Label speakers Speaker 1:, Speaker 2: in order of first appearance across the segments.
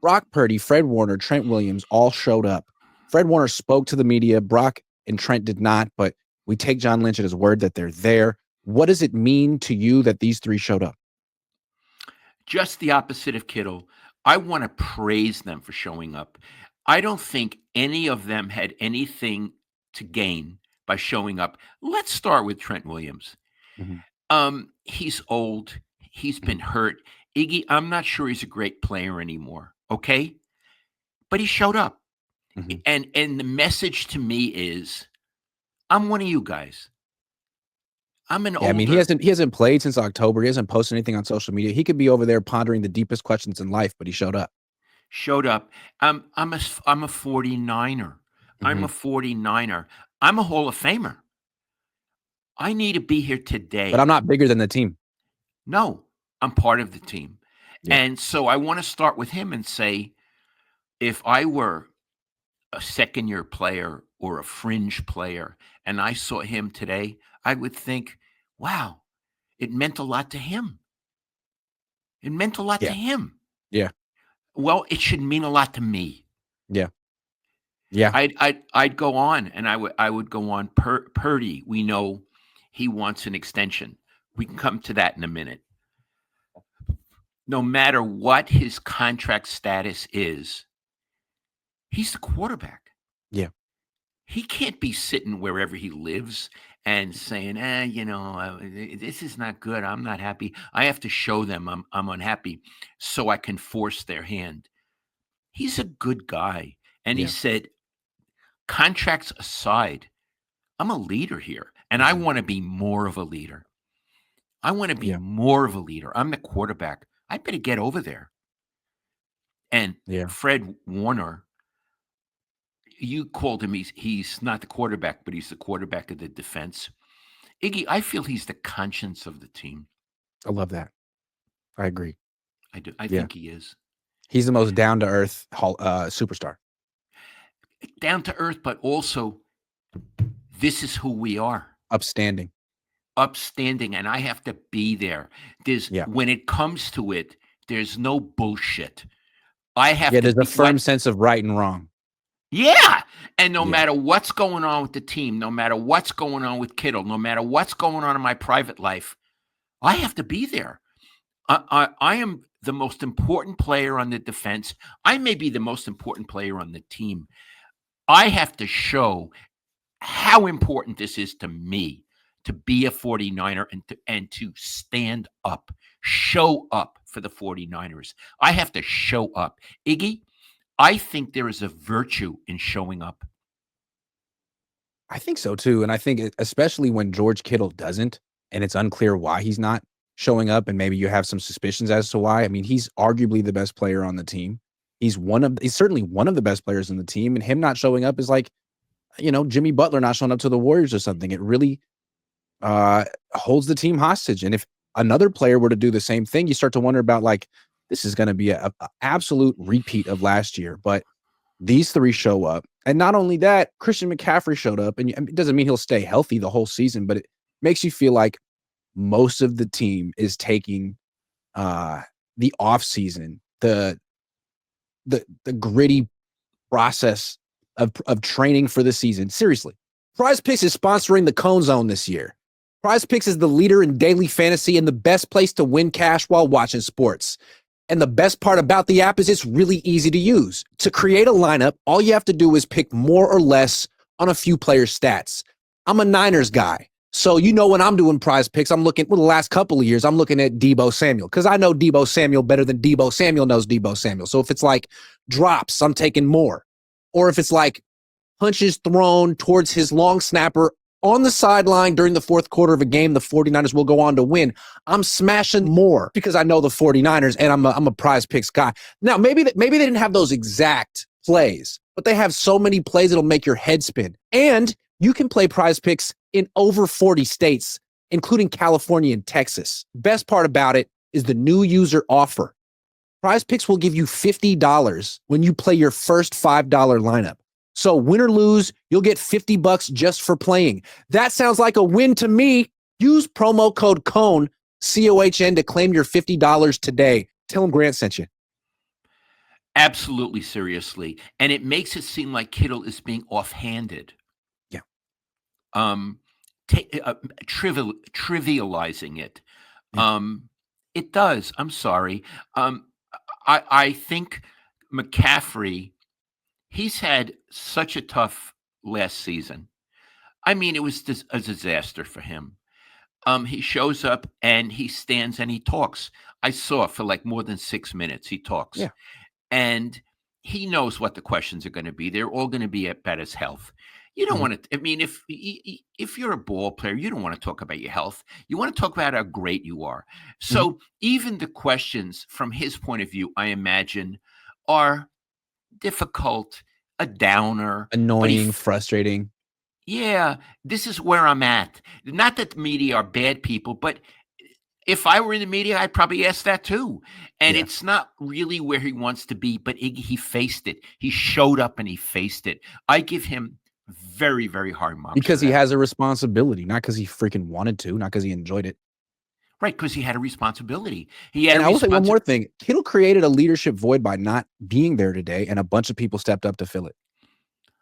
Speaker 1: Brock Purdy, Fred Warner, Trent Williams all showed up. Fred Warner spoke to the media. Brock and Trent did not, but we take John Lynch at his word that they're there. What does it mean to you that these three showed up?
Speaker 2: Just the opposite of Kittle. I want to praise them for showing up. I don't think any of them had anything to gain by showing up. Let's start with Trent Williams. He's old. He's been hurt. Iggy, I'm not sure he's a great player anymore. Okay, but he showed up, and the message to me is, I'm one of you guys. I'm an older.
Speaker 1: I mean, he hasn't played since October. He hasn't posted anything on social media. He could be over there pondering the deepest questions in life, but he showed up.
Speaker 2: I'm a 49er. I'm a 49er. I'm a Hall of Famer. I need to be here today.
Speaker 1: But I'm not bigger than the team.
Speaker 2: No, I'm part of the team. Yeah. And so I want to start with him and say, if I were a second-year player or a fringe player and I saw him today, I would think, wow, it meant a lot to him. It meant a lot to him.
Speaker 1: Yeah.
Speaker 2: Well, it should mean a lot to me.
Speaker 1: Yeah. Yeah.
Speaker 2: I'd go on, and I would go on. Purdy, we know he wants an extension. We can come to that in a minute. No matter what his contract status is, he's the quarterback.
Speaker 1: Yeah.
Speaker 2: He can't be sitting wherever he lives and saying, this is not good. I'm not happy. I have to show them I'm unhappy so I can force their hand. He's a good guy. And he said, contracts aside, I'm a leader here, and I want to be more of a leader. More of a leader. I'm the quarterback. I better get over there. And Fred Warner, you called him, he's not the quarterback, but he's the quarterback of the defense. Iggy, I feel he's the conscience of the team.
Speaker 1: I love that. I agree.
Speaker 2: I do. I think he is.
Speaker 1: He's the most down-to-earth superstar.
Speaker 2: Down to earth, but also, this is who we are.
Speaker 1: Upstanding,
Speaker 2: and I have to be there. When it comes to it, there's no bullshit. I have to.
Speaker 1: There's a firm sense of right and wrong.
Speaker 2: Yeah, and no matter what's going on with the team, no matter what's going on with Kittle, no matter what's going on in my private life, I have to be there. I am the most important player on the defense. I may be the most important player on the team. I have to show how important this is to me to be a 49er and to stand up, show up for the 49ers. I have to show up. Iggy, I think there is a virtue in showing up.
Speaker 1: I think so too. And I think especially when George Kittle doesn't, and it's unclear why he's not showing up, and maybe you have some suspicions as to why. I mean, he's arguably the best player on the team. He's certainly one of the best players in the team, and him not showing up is like, Jimmy Butler not showing up to the Warriors or something. It really holds the team hostage. And if another player were to do the same thing, you start to wonder about, like, this is going to be a absolute repeat of last year. But these three show up. And not only that, Christian McCaffrey showed up. And it doesn't mean he'll stay healthy the whole season, but it makes you feel like most of the team is taking the offseason, the gritty process of training for the season seriously. PrizePicks is sponsoring the Cohn Zone this year. PrizePicks is the leader in daily fantasy and the best place to win cash while watching sports. And the best part about the app is it's really easy to use. To create a lineup, all you have to do is pick more or less on a few players' stats. I'm a Niners guy. So, when I'm doing PrizePicks, I'm looking, the last couple of years, I'm looking at Deebo Samuel because I know Deebo Samuel better than Deebo Samuel knows Deebo Samuel. So if it's like drops, I'm taking more. Or if it's like punches thrown towards his long snapper on the sideline during the fourth quarter of a game, the 49ers will go on to win. I'm smashing more because I know the 49ers and I'm a PrizePicks guy. Now, maybe they didn't have those exact plays, but they have so many plays that'll make your head spin. And you can play PrizePicks in over 40 states, including California and Texas. Best part about it is the new user offer. PrizePicks will give you $50 when you play your first $5 lineup. So win or lose, you'll get $50 just for playing. That sounds like a win to me. Use promo code Cohn, COHN, to claim your $50 today. Tell them Grant sent you.
Speaker 2: Absolutely seriously. And it makes it seem like Kittle is being offhanded.
Speaker 1: Yeah.
Speaker 2: Um, trivializing it.
Speaker 1: Yeah.
Speaker 2: It does. I'm sorry. Um, I think McCaffrey, he's had such a tough last season. I mean, it was a disaster for him. He shows up and he stands and he talks. I saw for like more than 6 minutes he talks,
Speaker 1: Yeah.
Speaker 2: and he knows what the questions are going to be. They're all going to be about his health. You don't
Speaker 1: Mhm.
Speaker 2: want to. I mean, if you're a ball player, you don't want to talk about your health. You want to talk about how great you are.
Speaker 1: Mhm.
Speaker 2: So even the questions from his point of view, I imagine, are difficult, a downer. But
Speaker 1: Annoying, frustrating.
Speaker 2: yeah, this is where I'm at. Not that the media are bad people, but if I were in the media, I'd probably ask that too. And
Speaker 1: Yeah.
Speaker 2: it's not really where he wants to be, but he faced it. He showed up and he faced it. I give him very, very high marks for
Speaker 1: Because he
Speaker 2: that.
Speaker 1: has a responsibility, not because he freaking wanted to, not because he enjoyed it.
Speaker 2: Right, because he had a responsibility. He had a
Speaker 1: And I will say one more
Speaker 2: responsibility.
Speaker 1: thing. Kittle created a leadership void by not being there today, and a bunch of people stepped up to fill it.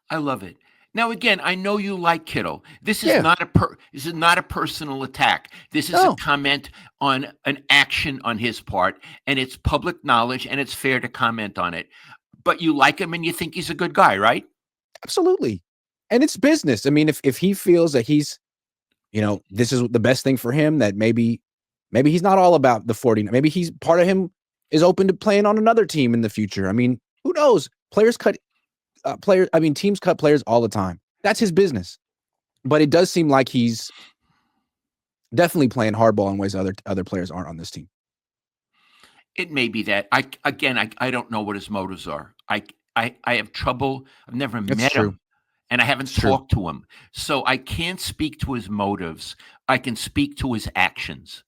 Speaker 2: I love it. Now, again, I know you like Kittle. This is
Speaker 1: Yeah.
Speaker 2: not this is not a personal attack. This is a
Speaker 1: No,
Speaker 2: comment on an action on his part, and it's public knowledge, and it's fair to comment on it. But you like him, and you think he's a good guy, right?
Speaker 1: absolutely. And it's business. I mean, if he feels that he's, this is the best thing for him, that maybe he's not all about the 40. Maybe he's part of him is open to playing on another team in the future. I mean, who knows? Teams cut players all the time. That's his business. But it does seem like he's definitely playing hardball in ways other players aren't on this team.
Speaker 2: It may be that. I don't know what his motives are. I have trouble. I've never
Speaker 1: That's
Speaker 2: met
Speaker 1: true.
Speaker 2: him, and I haven't
Speaker 1: It's true.
Speaker 2: talked to him, so I can't speak to his motives. I can speak to his actions.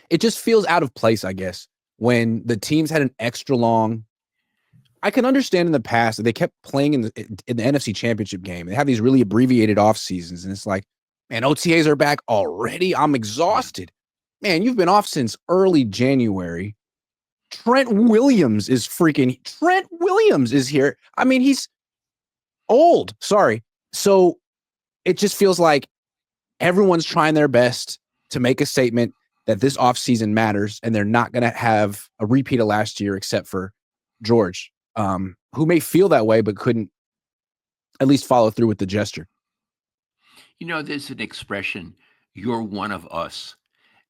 Speaker 1: It just feels out of place, I guess, when the teams had an extra long. I can understand in the past that they kept playing in the NFC Championship game. They have these really abbreviated off seasons, and it's like, man, OTAs are back already. I'm
Speaker 2: Yeah.
Speaker 1: exhausted. Man, you've been off since early January. Trent Williams is here. I mean, he's old. Sorry. So it just feels like everyone's trying their best to make a statement that this offseason matters, and they're not going to have a repeat of last year except for George, who may feel that way but couldn't at least follow through with the gesture.
Speaker 2: There's an expression, "You're one of us,"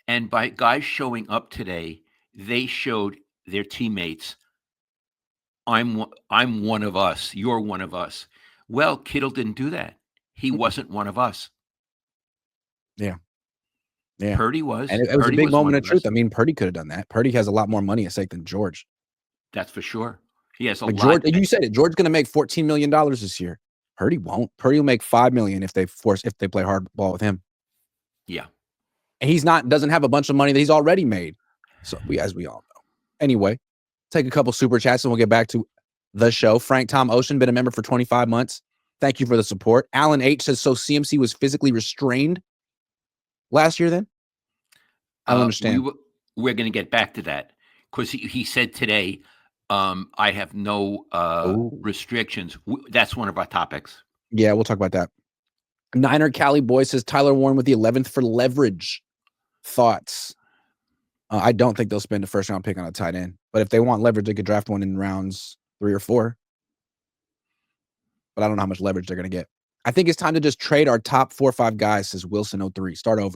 Speaker 2: and by guys showing up today, they showed their teammates, I'm one of us. You're one of us. Well, Kittle didn't do that. He wasn't one of us.
Speaker 1: Yeah. Yeah.
Speaker 2: Purdy was.
Speaker 1: And it was a
Speaker 2: Purdy
Speaker 1: big
Speaker 2: was one
Speaker 1: moment of
Speaker 2: of us.
Speaker 1: truth. I mean, Purdy could have done that. Purdy has a lot more money at stake than George.
Speaker 2: That's for sure. He has a
Speaker 1: Like
Speaker 2: lot.
Speaker 1: George, you said it. George's going to make $14 million this year. Purdy won't. Purdy will make $5 million if they play hardball with him.
Speaker 2: Yeah.
Speaker 1: And doesn't have a bunch of money that he's already made. So as we all know. Anyway, take a couple super chats and we'll get back to the show. Frank Tom Ocean, been a member for 25 months. Thank you for the support. Alan H says, so CMC was physically restrained last year then? I don't understand.
Speaker 2: We're going to get back to that because he said today, I have no restrictions. That's one of our topics.
Speaker 1: Yeah, we'll talk about that. Niner Cali Boy says Tyler Warren with the 11th for leverage. Thoughts? I don't think they'll spend a first round pick on a tight end, but if they want leverage, they could draft one in rounds 3 or 4. But I don't know how much leverage they're going to get. I think it's time to just trade our top 4 or 5 guys, says Wilson03. Start over.